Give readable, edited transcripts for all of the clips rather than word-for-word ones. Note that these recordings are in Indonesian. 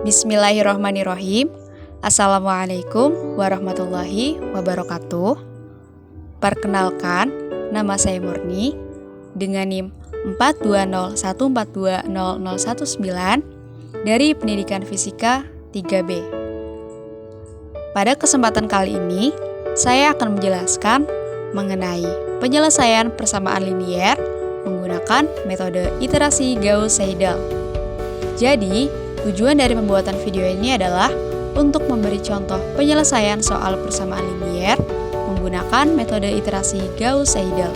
Bismillahirrohmanirrohim. Assalamualaikum warahmatullahi wabarakatuh. Perkenalkan, nama saya Murni dengan NIM 420142019 dari Pendidikan Fisika 3B. Pada kesempatan kali ini, saya akan menjelaskan mengenai penyelesaian persamaan linier menggunakan metode iterasi Gauss-Seidel. Jadi, tujuan dari pembuatan video ini adalah untuk memberi contoh penyelesaian soal persamaan linier menggunakan metode iterasi Gauss-Seidel.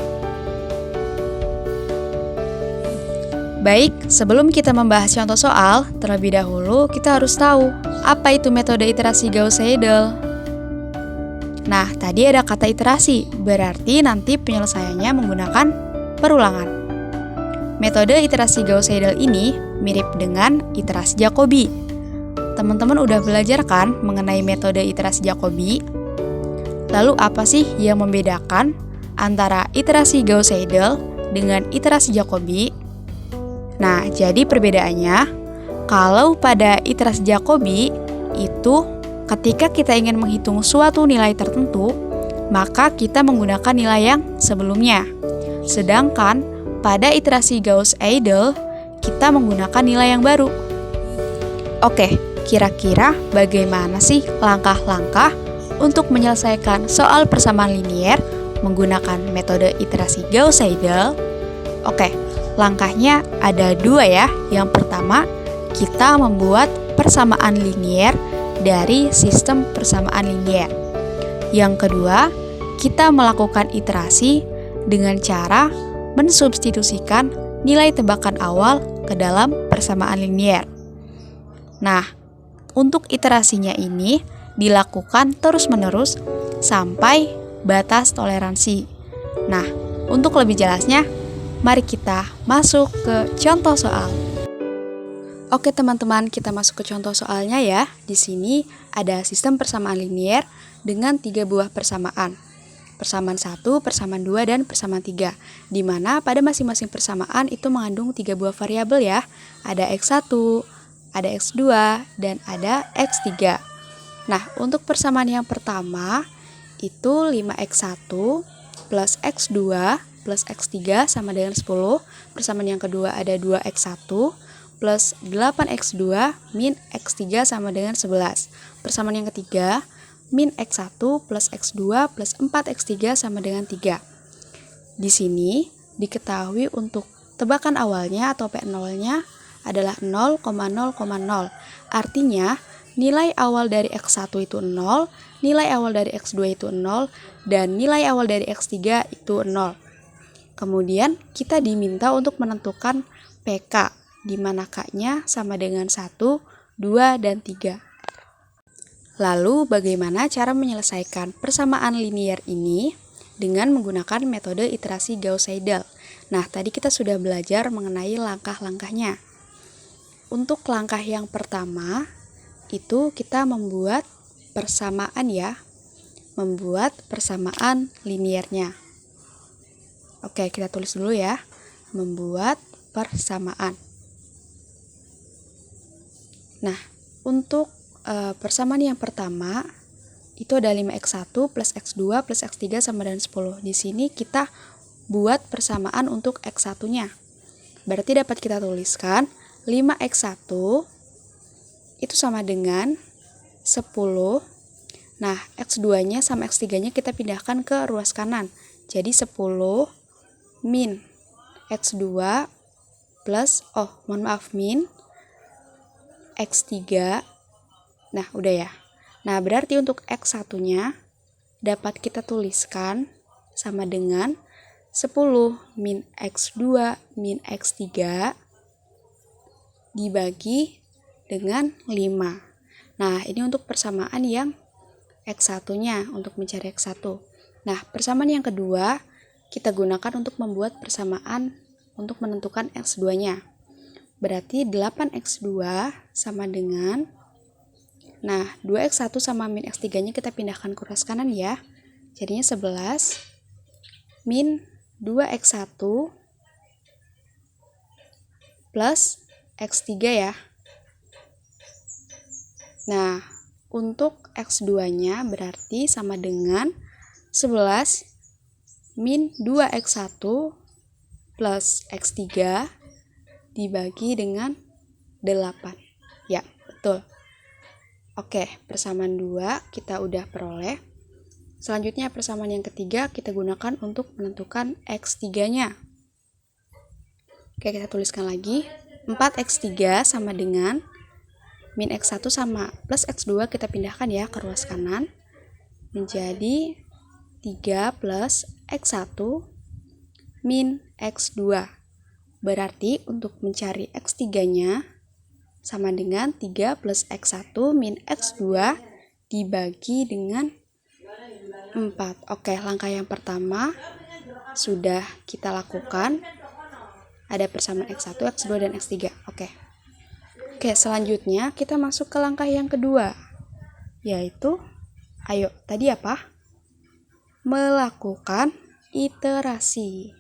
Baik, sebelum kita membahas contoh soal, terlebih dahulu kita harus tahu apa itu metode iterasi Gauss-Seidel. Nah, tadi ada kata iterasi, berarti nanti penyelesaiannya menggunakan perulangan. Metode iterasi Gauss-Seidel ini mirip dengan iterasi Jacobi. Teman-teman udah belajar kan mengenai metode iterasi Jacobi? Lalu apa sih yang membedakan antara iterasi Gauss-Seidel dengan iterasi Jacobi? Nah, jadi perbedaannya, kalau pada iterasi Jacobi itu ketika kita ingin menghitung suatu nilai tertentu, maka kita menggunakan nilai yang sebelumnya. Sedangkan pada iterasi Gauss-Seidel, kita menggunakan nilai yang baru. Oke, kira-kira bagaimana sih langkah-langkah untuk menyelesaikan soal persamaan linier menggunakan metode iterasi Gauss-Seidel? Oke, langkahnya ada dua ya. Yang pertama, kita membuat persamaan linier dari sistem persamaan linier. Yang kedua, kita melakukan iterasi dengan cara mensubstitusikan nilai tebakan awal ke dalam persamaan linier. Nah, untuk iterasinya ini dilakukan terus-menerus sampai batas toleransi. Nah, untuk lebih jelasnya, mari kita masuk ke contoh soal. Oke teman-teman, kita masuk ke contoh soalnya ya. Di sini ada sistem persamaan linier dengan 3 buah persamaan. Persamaan 1, persamaan 2, dan persamaan 3. Di mana pada masing-masing persamaan itu mengandung 3 buah variabel ya. Ada X1, ada X2, dan ada X3. Nah, untuk persamaan yang pertama itu 5X1 plus X2 plus X3 sama dengan 10. Persamaan yang kedua ada 2X1 plus 8X2 min X3 sama dengan 11. Persamaan yang ketiga min X1 plus X2 plus 4X3 sama dengan 3. Di sini diketahui untuk tebakan awalnya atau P0-nya adalah 0,0,0. Artinya nilai awal dari X1 itu 0, nilai awal dari X2 itu 0, dan nilai awal dari X3 itu 0. Kemudian kita diminta untuk menentukan PK, di mana K-nya sama dengan 1, 2, dan 3. Lalu bagaimana cara menyelesaikan persamaan linier ini dengan menggunakan metode iterasi Gauss-Seidel? Nah, tadi kita sudah belajar mengenai langkah-langkahnya. Untuk langkah yang pertama, itu kita membuat persamaan ya. Membuat persamaan liniernya. Oke, kita tulis dulu ya. Membuat persamaan. Nah, untuk persamaan yang pertama itu ada 5X1 plus X2 plus X3 sama dengan 10. Di sini kita buat persamaan untuk X1-nya. Berarti dapat kita tuliskan 5X1 itu sama dengan 10. Nah, X2-nya sama X3-nya kita pindahkan ke ruas kanan. Jadi 10 min X2 plus, min X3. Nah, udah ya. Nah, berarti untuk X1-nya dapat kita tuliskan sama dengan 10 min X2 min X3 dibagi dengan 5. Nah, ini untuk persamaan yang X1-nya, untuk mencari X1. Nah, persamaan yang kedua kita gunakan untuk membuat persamaan untuk menentukan X2-nya. Berarti 8X2 sama dengan, nah, 2X1 sama min X3-nya kita pindahkan ke ruas kanan ya. Jadinya 11 min 2X1 plus X3 ya. Nah, untuk X2-nya berarti sama dengan 11 min 2X1 plus X3 dibagi dengan 8. Ya, betul. Oke, persamaan 2 kita udah peroleh. Selanjutnya persamaan yang ketiga kita gunakan untuk menentukan X3-nya. Oke, kita tuliskan lagi. 4X3 sama dengan min X1 sama plus X2 kita pindahkan ya ke ruas kanan. Menjadi 3 plus X1 min X2. Berarti untuk mencari X3-nya sama dengan 3 plus X1 min X2 dibagi dengan 4. Oke, langkah yang pertama sudah kita lakukan. Ada persamaan X1, X2, dan X3. Oke, selanjutnya kita masuk ke langkah yang kedua. Yaitu, tadi apa? Melakukan iterasi.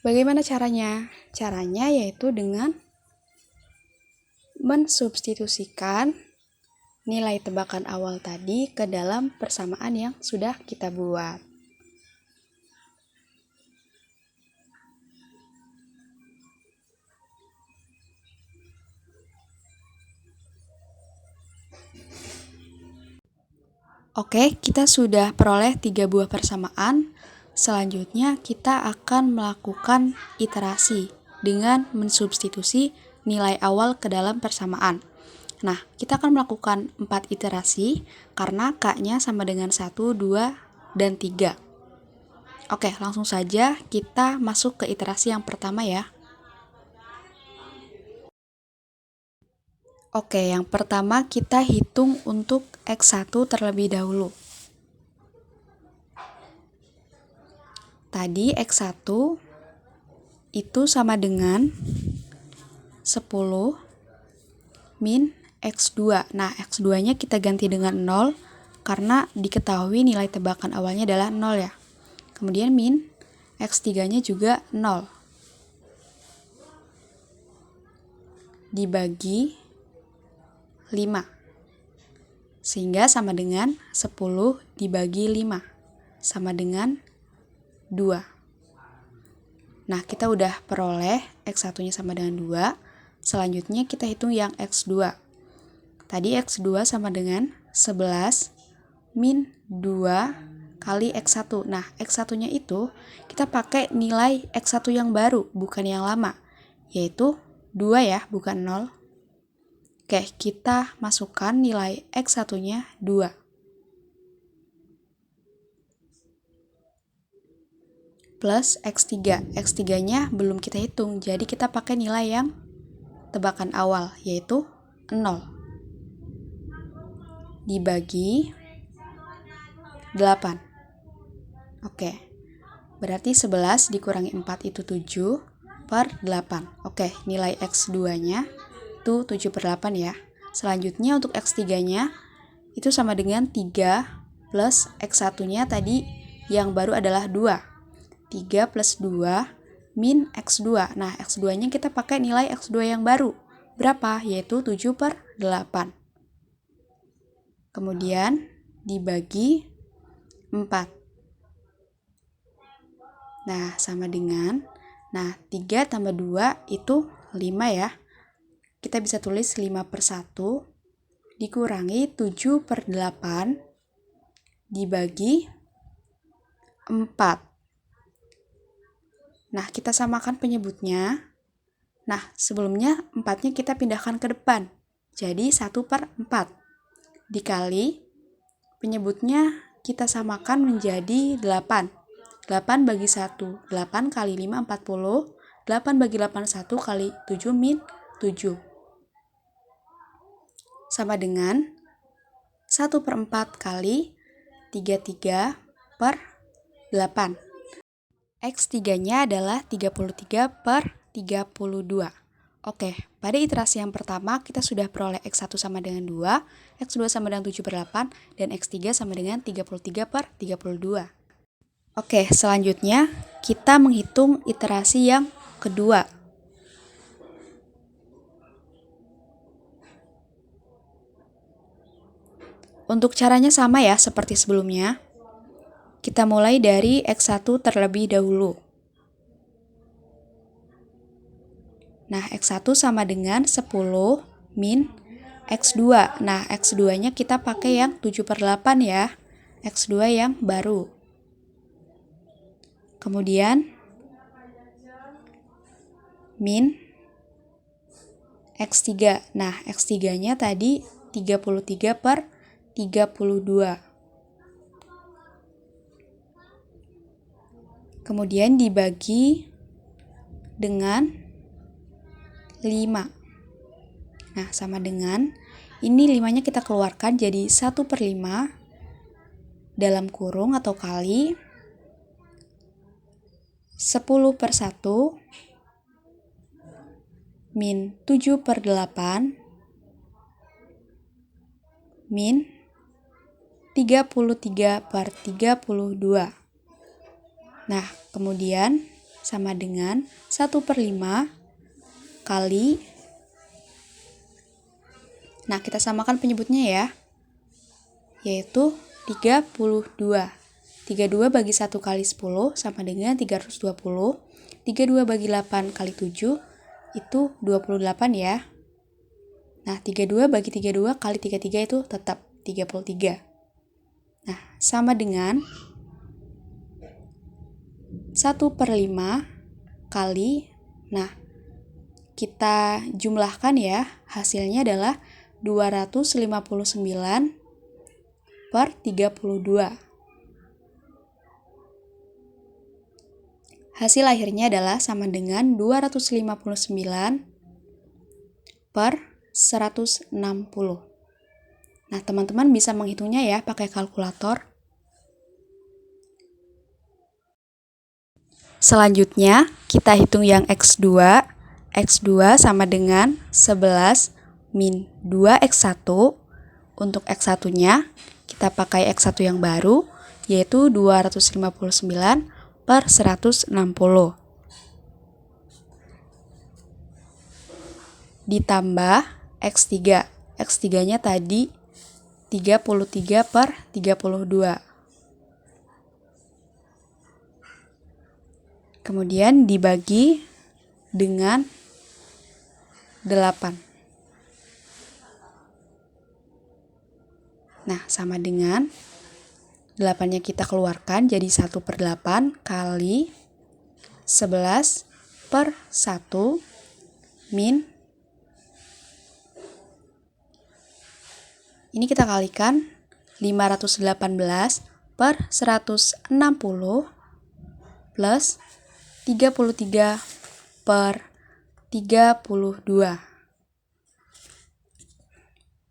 Bagaimana caranya? Caranya yaitu dengan mensubstitusikan nilai tebakan awal tadi ke dalam persamaan yang sudah kita buat. Oke, kita sudah peroleh 3 buah persamaan. Selanjutnya kita akan melakukan iterasi dengan mensubstitusi nilai awal ke dalam persamaan. Nah, kita akan melakukan 4 iterasi karena K-nya sama dengan 1, 2, dan 3. Oke, langsung saja kita masuk ke iterasi yang pertama ya. Oke, yang pertama kita hitung untuk X1 terlebih dahulu. Tadi X1 itu sama dengan 10 min X2. Nah, X2-nya kita ganti dengan 0 karena diketahui nilai tebakan awalnya adalah 0 ya. Kemudian min X3-nya juga 0. Dibagi 5. Sehingga sama dengan 10 dibagi 5. Sama dengan 2. Nah, kita udah peroleh X1-nya sama dengan 2. Selanjutnya kita hitung yang X2. Tadi X2 sama dengan 11 min 2 kali X1. Nah, X1-nya itu kita pakai nilai X1 yang baru, bukan yang lama. Yaitu 2 ya, bukan 0. Oke, kita masukkan nilai X1-nya 2. Plus X3. X3-nya belum kita hitung, jadi kita pakai nilai yang tebakan awal, yaitu 0. Dibagi 8. Oke, berarti 11 dikurangi 4 itu 7 per 8. Oke, nilai X2-nya itu 7/8 ya. Selanjutnya untuk X3-nya itu sama dengan 3 plus X1-nya tadi yang baru adalah 2. 3 plus 2 min X2. Nah, X2-nya kita pakai nilai X2 yang baru. Berapa? Yaitu 7/8. Kemudian dibagi 4. Nah, sama dengan 3 tambah 2 itu 5 ya. Kita bisa tulis 5/1 dikurangi 7/8 dibagi 4. Nah, kita samakan penyebutnya. Nah, sebelumnya 4-nya kita pindahkan ke depan. Jadi 1/4. Dikali penyebutnya kita samakan menjadi 8. 8 bagi 1. 8 kali 5, 40. 8 bagi 8, 1 kali 7 min 7. Sama dengan 1/4 kali 33/8. X3-nya adalah 33/32. Oke, pada iterasi yang pertama kita sudah peroleh X1 sama dengan 2, X2 sama dengan 7/8, dan X3 sama dengan 33/32. Oke, selanjutnya kita menghitung iterasi yang kedua. Untuk caranya sama ya seperti sebelumnya. Kita mulai dari X1 terlebih dahulu. Nah, X1 sama dengan 10 min X2. Nah, X2-nya kita pakai yang 7/8 ya. X2 yang baru. Kemudian, min X3. Nah, X3-nya tadi 33/32. Kemudian dibagi dengan 5. Nah, sama dengan, ini 5-nya kita keluarkan jadi 1/5 dalam kurung atau kali 10/1 min 7/8 min 33/32. Nah, kemudian sama dengan 1/5 kali, nah kita samakan penyebutnya ya, yaitu 32. 32 bagi 1 kali 10 sama dengan 320. 32 bagi 8 kali 7 itu 28 ya. Nah, 32 bagi 32 kali 33 itu tetap 33. Nah, sama dengan 1/5 kali, nah kita jumlahkan ya, hasilnya adalah 259/32. Hasil akhirnya adalah sama dengan 259/160. Nah, teman-teman bisa menghitungnya ya pakai kalkulator. Selanjutnya, kita hitung yang X2. X2 sama dengan 11 min 2X1. Untuk X1-nya, kita pakai X1 yang baru, yaitu 259/160. Ditambah X3. X3-nya tadi 33/32. Kemudian dibagi dengan 8. Nah, sama dengan 8-nya kita keluarkan jadi 1/8 kali 11/1 min, ini kita kalikan 518/160 plus 33/32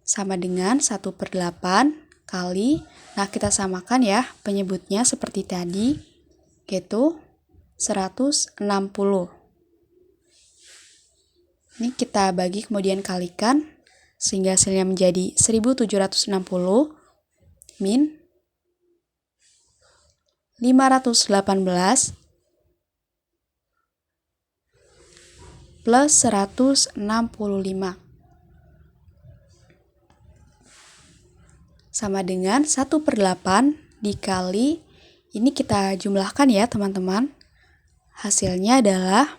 sama dengan 1/8 kali, nah kita samakan ya penyebutnya seperti tadi, yaitu 160. Ini kita bagi kemudian kalikan sehingga hasilnya menjadi 1760 min 518 plus 165 sama dengan 1/8 dikali, ini kita jumlahkan ya teman-teman, hasilnya adalah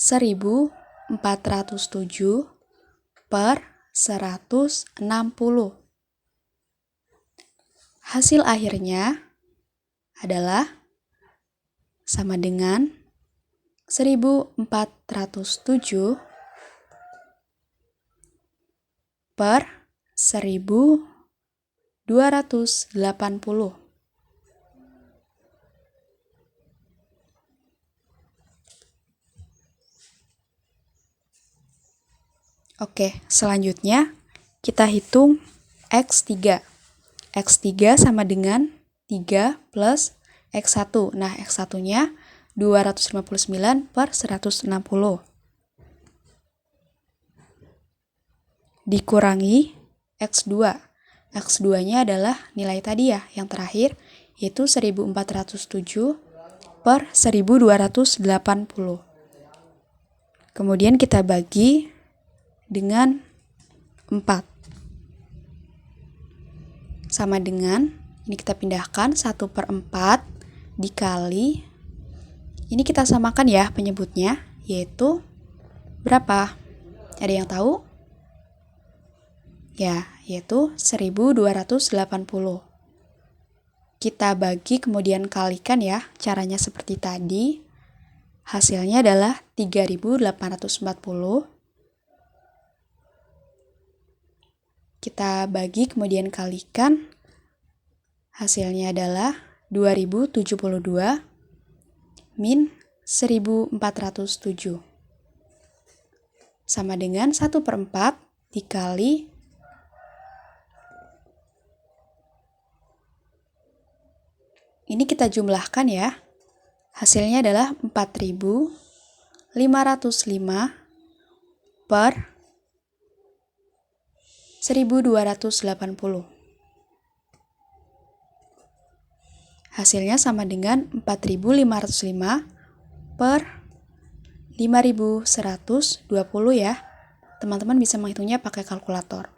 1407/160. Hasil akhirnya adalah sama dengan 1407/1280. Oke, selanjutnya kita hitung X3. X3 sama dengan 3 plus X1. Nah, X1-nya 259/160. Dikurangi X2. X2-nya adalah nilai tadi ya, yang terakhir, yaitu 1407/1280. Kemudian kita bagi dengan 4. sama dengan, ini kita pindahkan 1/4 dikali, ini kita samakan ya penyebutnya, yaitu berapa? Ada yang tahu? Ya, yaitu 1280. Kita bagi kemudian kalikan ya, caranya seperti tadi. Hasilnya adalah 3840. Kita bagi kemudian kalikan. Hasilnya adalah 2072 min 1407. Sama dengan 1/4 dikali ini kita jumlahkan ya. Hasilnya adalah 4505 per 1280. Hasilnya sama dengan 4505 per 5120 ya. Teman-teman bisa menghitungnya pakai kalkulator.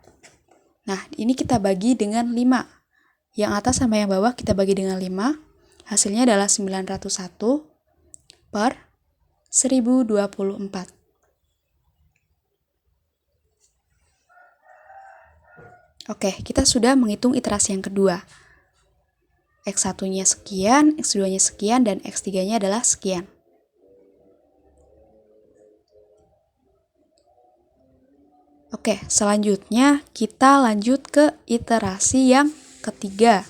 Nah, ini kita bagi dengan 5. Yang atas sama yang bawah kita bagi dengan 5. Hasilnya adalah 901 per 1024. Oke, kita sudah menghitung iterasi yang kedua. X1-nya sekian, X2-nya sekian, dan X3-nya adalah sekian. Oke, selanjutnya kita lanjut ke iterasi yang ketiga.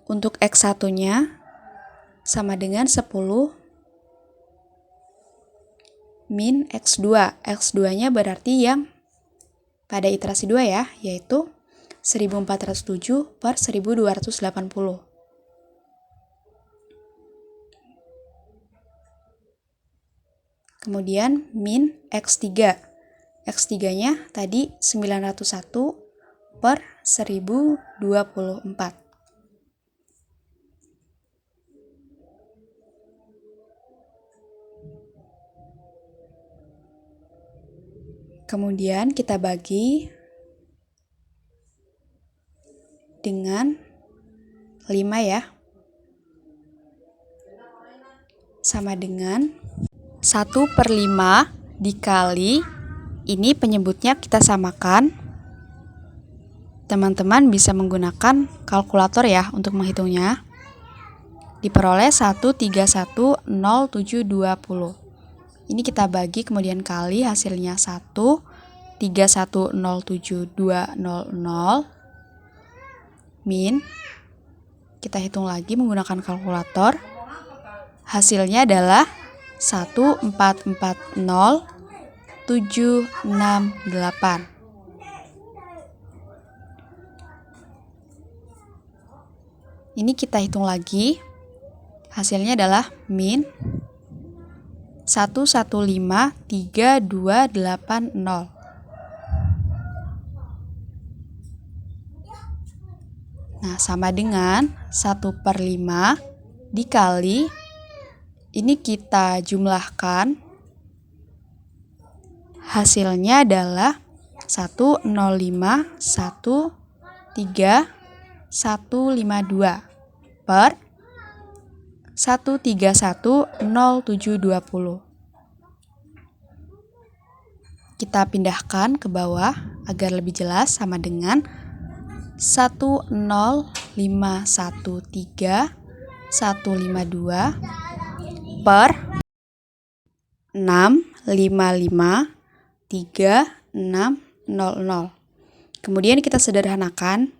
Untuk X1-nya sama dengan 10 min X2. X2-nya berarti yang pada iterasi 2 ya, yaitu 1407 per 1280. Kemudian min X3. X3-nya tadi 901 per 1024. Kemudian kita bagi dengan 5 ya. Sama dengan 1/5 dikali, ini penyebutnya kita samakan. Teman-teman bisa menggunakan kalkulator ya untuk menghitungnya. Diperoleh 1310720. Ini kita bagi kemudian kali, hasilnya 1310720 min, kita hitung lagi menggunakan kalkulator. Hasilnya adalah 1440768. Ini kita hitung lagi. Hasilnya adalah min 1153280. Nah, sama dengan 1/5 dikali, ini kita jumlahkan. Hasilnya adalah 105135152 per 1310720. Kita pindahkan ke bawah agar lebih jelas, sama dengan 105135152 per 6553600. Kemudian kita sederhanakan,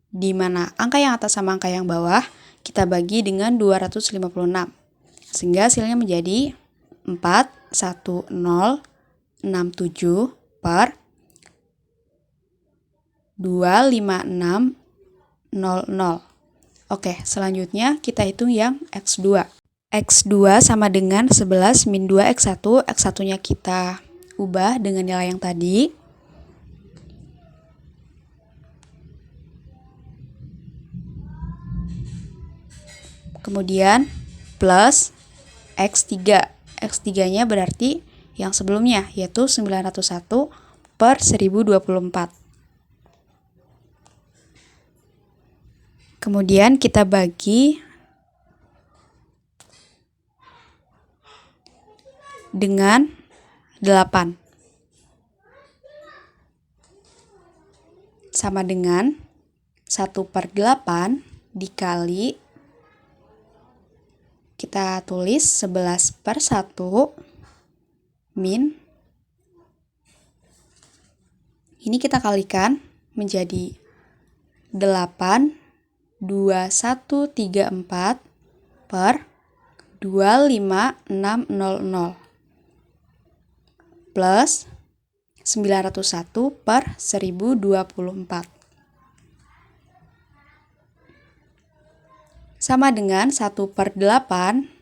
di mana angka yang atas sama angka yang bawah kita bagi dengan 256. Sehingga hasilnya menjadi 41067 per 25600. Oke, selanjutnya kita hitung yang X2. X2 sama dengan 11 min 2 X1. X1-nya kita ubah dengan nilai yang tadi. Kemudian plus X3. X3-nya berarti yang sebelumnya, yaitu 901 per 1024. Kemudian kita bagi dengan 8. Sama dengan 1/8 dikali, kita tulis 11/1 min, ini kita kalikan menjadi 82134 per 25600 plus 901 per 1024. Sama dengan 1/8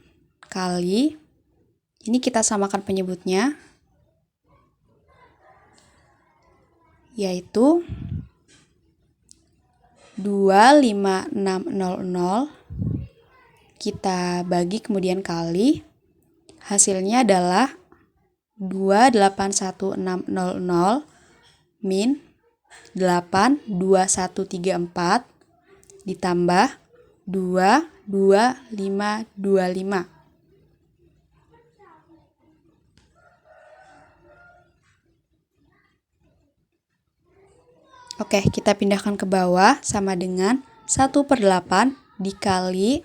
kali, ini kita samakan penyebutnya, yaitu 25600, kita bagi kemudian kali, hasilnya adalah 28160 min 82134 ditambah 22525. Oke, kita pindahkan ke bawah, sama dengan 1/8 dikali,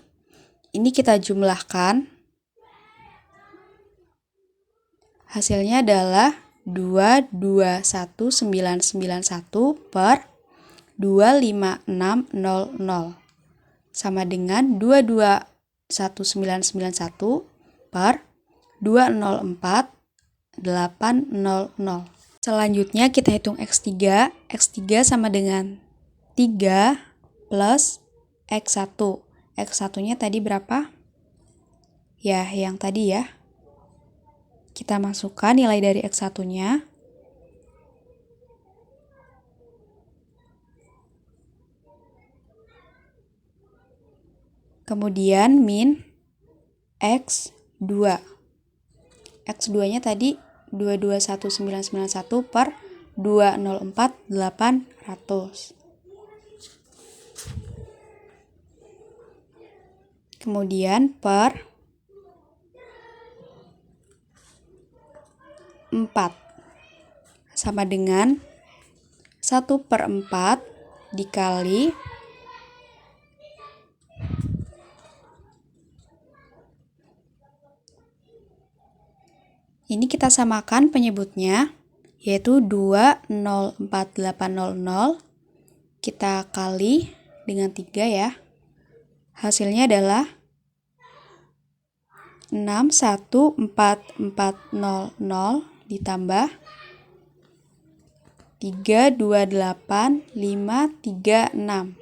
ini kita jumlahkan, hasilnya adalah 22191 per 25600 sama dengan 22191 per 204800. Selanjutnya kita hitung X3. X3 sama dengan 3 plus X1. X1-nya tadi berapa? Ya, yang tadi ya. Kita masukkan nilai dari X1-nya. Kemudian min X2. X2-nya tadi 221991 per 204800. Kemudian per 4 sama dengan 1/4 dikali ini kita samakan penyebutnya, yaitu 204.800, kita kali dengan 3 ya. Hasilnya adalah 61440 ditambah 328536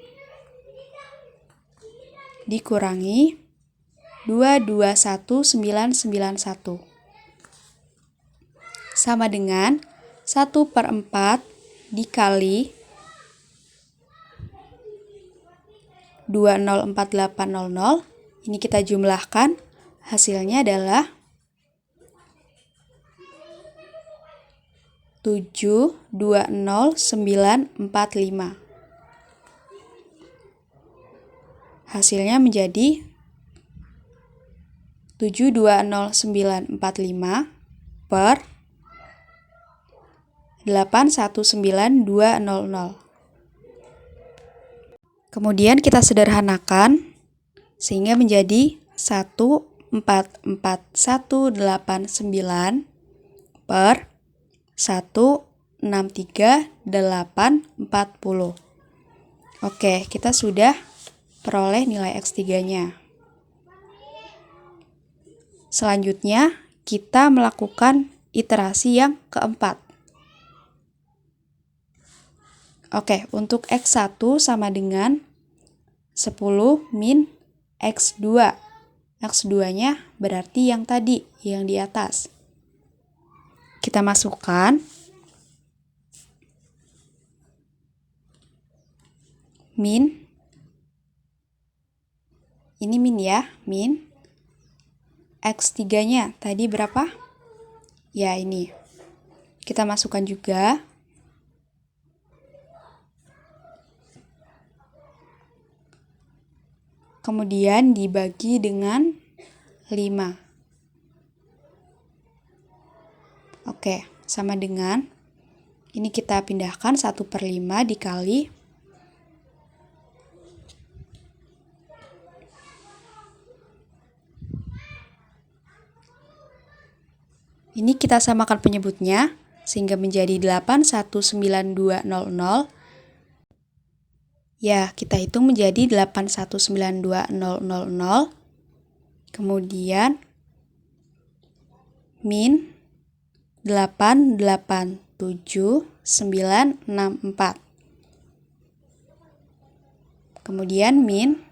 dikurangi 221991 sama dengan 1/4 dikali 204.800. Ini kita jumlahkan, hasilnya adalah 720945. Hasilnya menjadi 720945 per 819200. Kemudian kita sederhanakan sehingga menjadi 144.189 per 163.840. Oke, kita sudah peroleh nilai X3-nya. Selanjutnya, kita melakukan iterasi yang keempat. Oke, untuk X1 sama dengan 10 min X2. X2-nya berarti yang tadi, yang di atas. Kita masukkan min, ini min ya, min X3-nya tadi berapa? Ya, ini. Kita masukkan juga kemudian dibagi dengan 5. Oke, sama dengan ini kita pindahkan 1/5 dikali ini kita samakan penyebutnya sehingga menjadi 819.200. Ya, kita hitung menjadi 819.200. Kemudian min 887.964. Kemudian min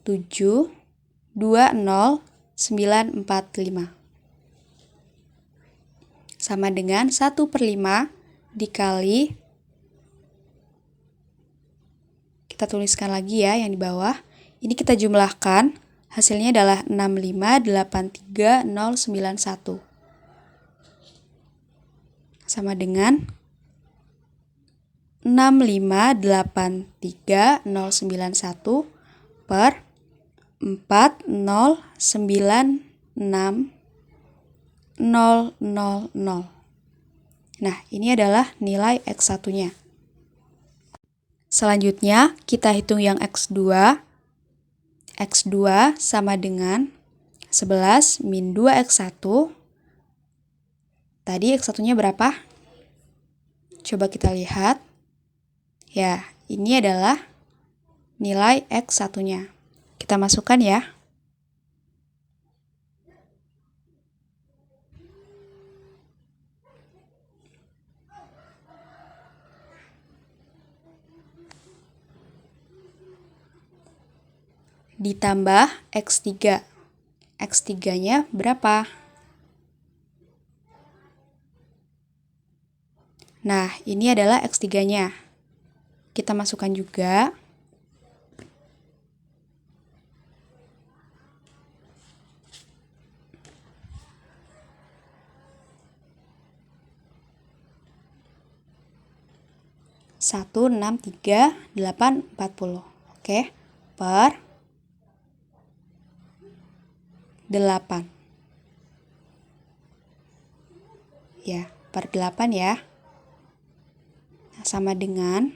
720.945. Sama dengan 1/5 dikali, kita tuliskan lagi ya yang di bawah. Ini kita jumlahkan, hasilnya adalah 6583.091. Sama dengan 6583.091 per 4096.000. Nah, ini adalah nilai X1-nya. Selanjutnya, kita hitung yang X2. X2 sama dengan 11 min 2X1. Tadi X1-nya berapa? Coba kita lihat. Ya, ini adalah nilai X1-nya. Kita masukkan ya. Ditambah X3. X3-nya berapa? Nah, ini adalah X3-nya. Kita masukkan juga. Satu, 6, 3, 8, 40. Oke, per 8. Ya, per 8 ya. Nah, sama dengan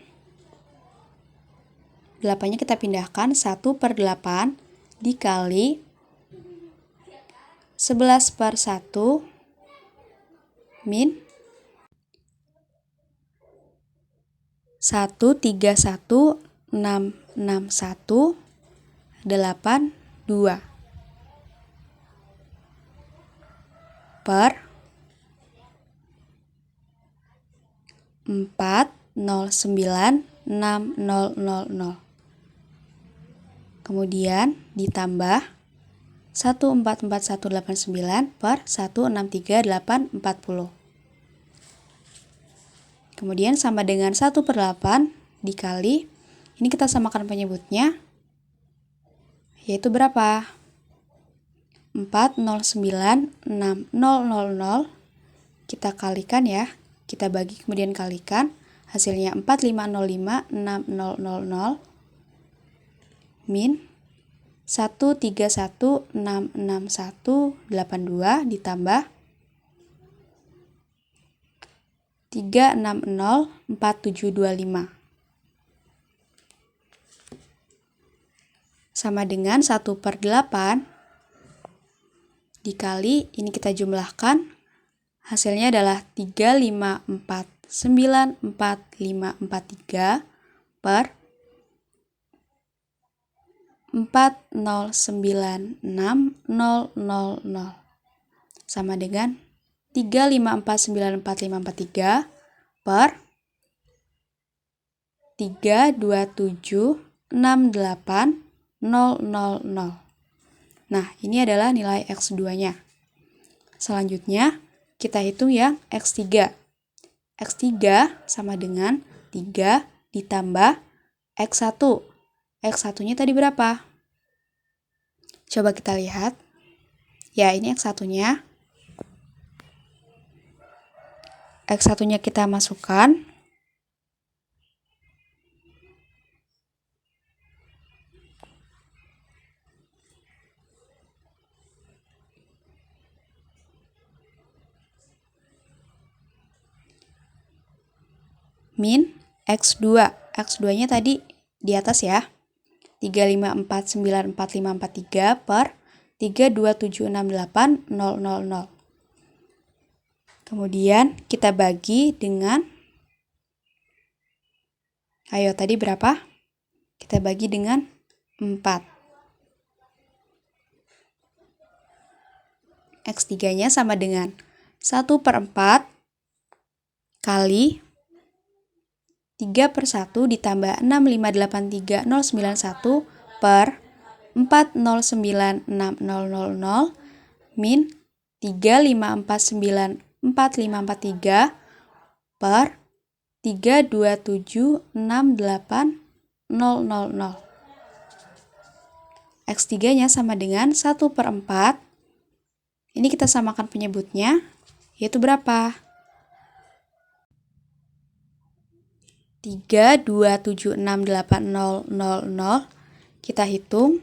8-nya kita pindahkan 1/8 dikali 11/1 min 131.661.82 per 409.6000. Kemudian ditambah 144.189 per 163.840. Kemudian sama dengan 1/8 dikali, ini kita samakan penyebutnya, yaitu berapa? 409.6000. Kita kalikan ya, kita bagi kemudian kalikan, hasilnya 4505.6000 min 131.661.82 ditambah 360.4725 sama dengan 1/8 dikali, ini kita jumlahkan, hasilnya adalah 354.94543 per 409.6000 sama dengan 354.94543 per 327.68000. Nah, ini adalah nilai X2-nya. Selanjutnya, kita hitung yang X3. X3 sama dengan 3 ditambah X1. X1-nya tadi berapa? Coba kita lihat. Ya, ini X1-nya. X1-nya kita masukkan. min X2. X2-nya tadi di atas ya. 3549453 per 32768,000. Kemudian kita bagi dengan, ayo tadi berapa? Kita bagi dengan 4. X3-nya sama dengan 1/4 kali 3/1 ditambah 6583091 per 4096000 min 3549453 per 32768,000. X3-nya sama dengan 1/4. Ini kita samakan penyebutnya, yaitu berapa? 32768,000. Kita hitung,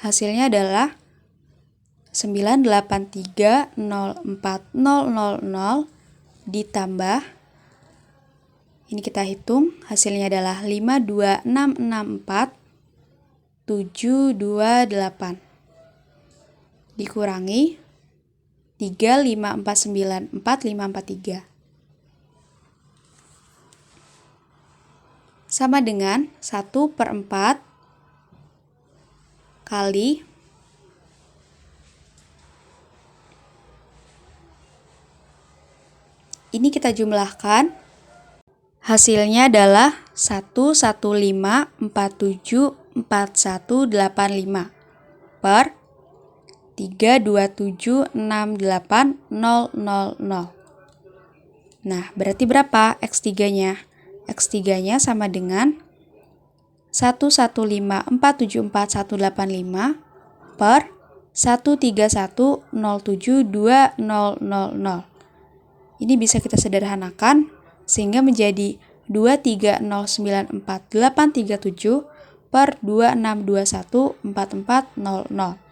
hasilnya adalah 98304,000 ditambah, ini kita hitung, hasilnya adalah 52664,728 dikurangi 35494,543 sama dengan 1/4 kali 1, ini kita jumlahkan, hasilnya adalah 115474185 per 32768,000. Nah, berarti berapa X3-nya? X3-nya sama dengan 115474185 per 131072000. Ini bisa kita sederhanakan sehingga menjadi 23094,837 per 26214400.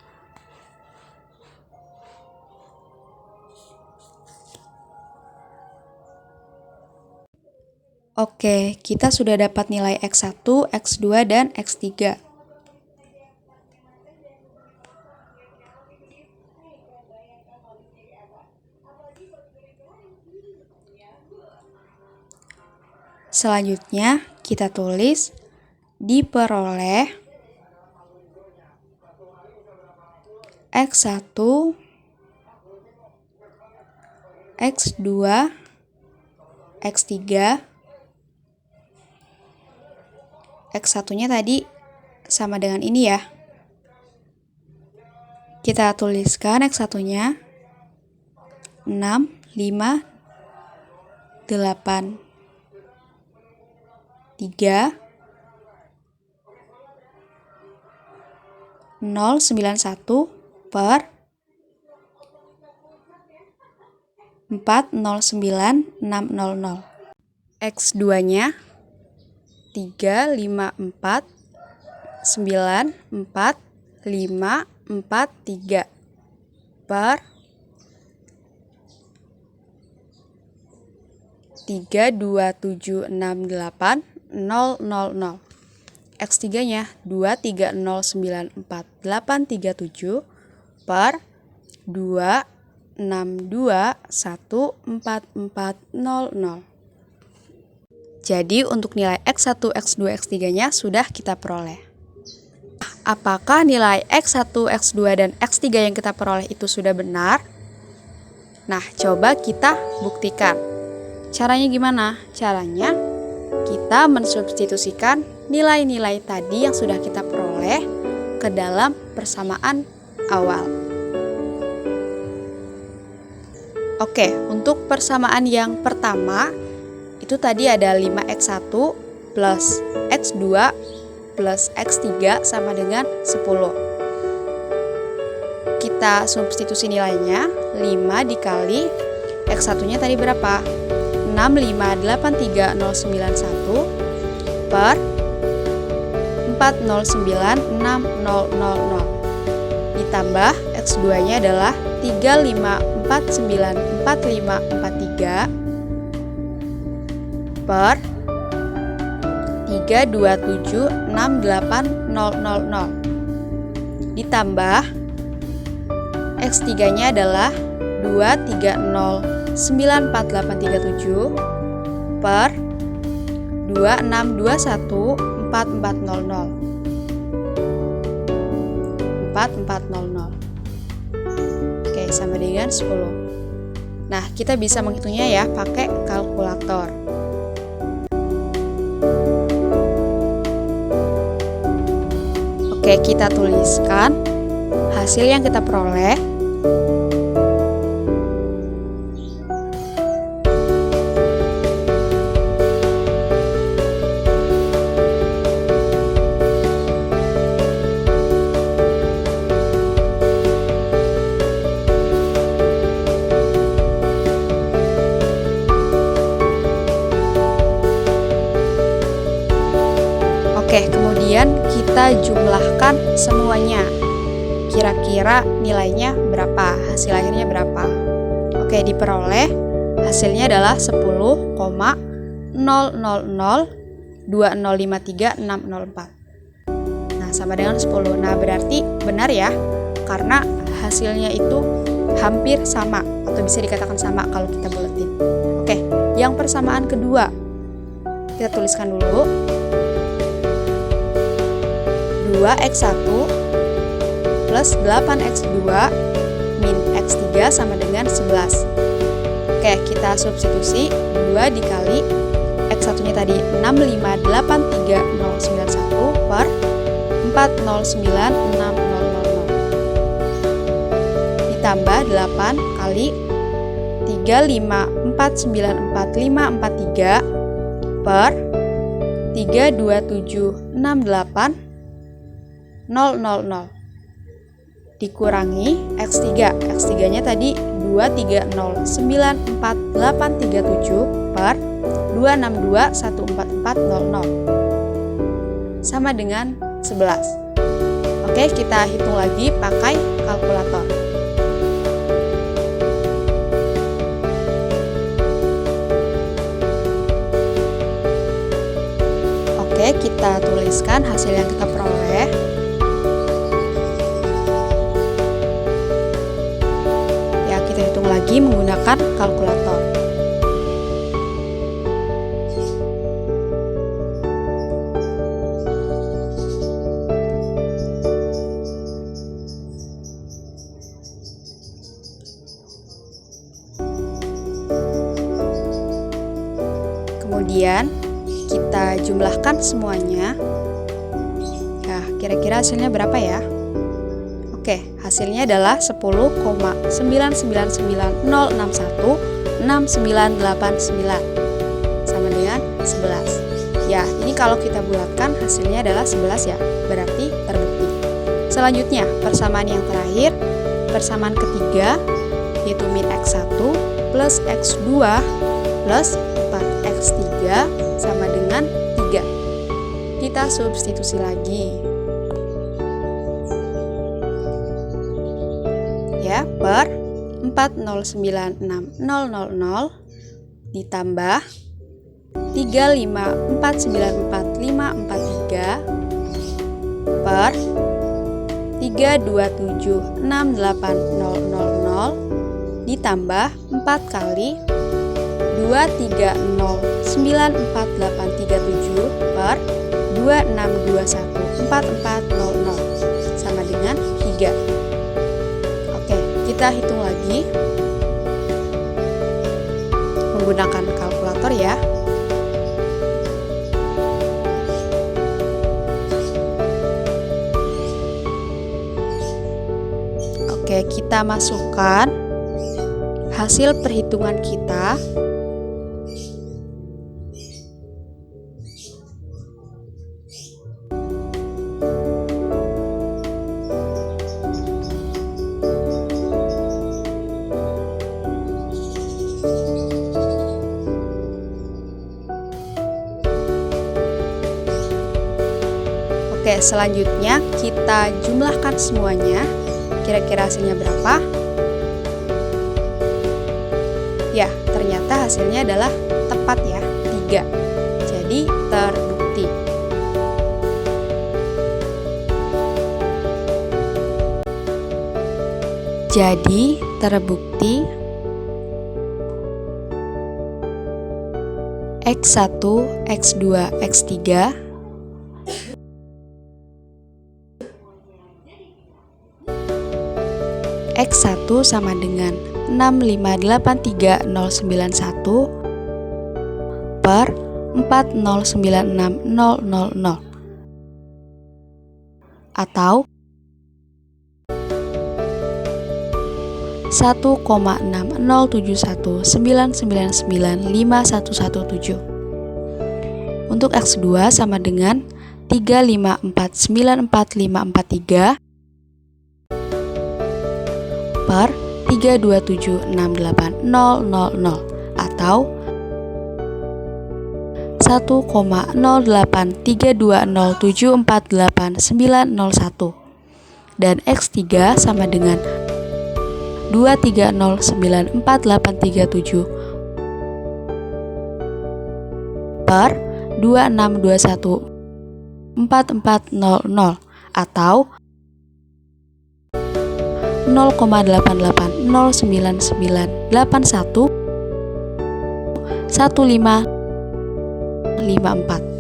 Oke, kita sudah dapat nilai X1, X2, dan X3. Selanjutnya, kita tulis diperoleh X1, X2, X3. X1-nya tadi sama dengan ini ya. Kita tuliskan X1-nya 6, 5, 8, 3, 091 per 409600. X2-nya 35494,543 per 32768,000. X3-nya 23094,837 per 2621440. Jadi untuk nilai X1, X2, X3-nya sudah kita peroleh. Apakah nilai X1, X2, dan X3 yang kita peroleh itu sudah benar? Nah, coba kita buktikan. Caranya gimana? Caranya kita mensubstitusikan nilai-nilai tadi yang sudah kita peroleh ke dalam persamaan awal. Oke, untuk persamaan yang pertama, itu tadi ada 5X1 plus X2 plus X3 sama dengan 10. Kita substitusi nilainya, 5 dikali X1-nya tadi berapa? 6583091 per 409600 ditambah X2-nya adalah 35494543 per 3276800 ditambah X3 nya adalah 230948837 per 2621400. Oke, sama dengan 10. Nah, kita bisa menghitungnya ya pakai kalkulator. Oke, kita tuliskan hasil yang kita peroleh. Oke, kemudian kita jumlahkan semuanya. Kira-kira nilainya berapa? Hasil akhirnya berapa? Oke, diperoleh hasilnya adalah 10,0002053,604. Nah, sama dengan 10. Nah, berarti benar ya, karena hasilnya itu hampir sama atau bisa dikatakan sama kalau kita buletin. Oke, yang persamaan kedua kita tuliskan dulu. 2x1 plus 8x2 min x3 sama dengan 11. Oke, kita substitusi 2 dikali x1 nya tadi 6583091 per 409600 ditambah 8 kali 35494543 per 32768 000 dikurangi X3. X3 nya tadi 230948837 per 2621440 sama dengan 11. Oke, kita hitung lagi pakai kalkulator. Oke, kita tuliskan hasil yang kita peroleh. Kita hitung lagi menggunakan kalkulator. Kemudian kita jumlahkan semuanya. Nah, kira-kira hasilnya berapa ya? Oke, hasilnya adalah 10,990616989 sama dengan 11. Ya, ini kalau kita bulatkan hasilnya adalah 11 ya, berarti terbukti. Selanjutnya, persamaan yang terakhir, persamaan ketiga, yaitu min x1 plus x2 plus 4x3 sama dengan 3. Kita substitusi lagi. Ya, per 4096000 ditambah 35494543 per 3276800 ditambah 4 kali 230948837 per 2621440 sama dengan 3. Oke, kita hitung lagi menggunakan kalkulator ya. Oke, kita masukkan hasil perhitungan kita. Oke, selanjutnya kita jumlahkan semuanya. Kira-kira hasilnya berapa? Ya, ternyata hasilnya adalah tepat ya, 3. Jadi terbukti. Jadi, terbukti X1, X2, X3 X1 sama dengan 6583091 per 4096000 atau 1,60719995117. Untuk X2 sama dengan 3549453 per 3276800 atau 1,083207488901. Dan X3 sama dengan 2309487 per 26214400 atau 0,880998111554.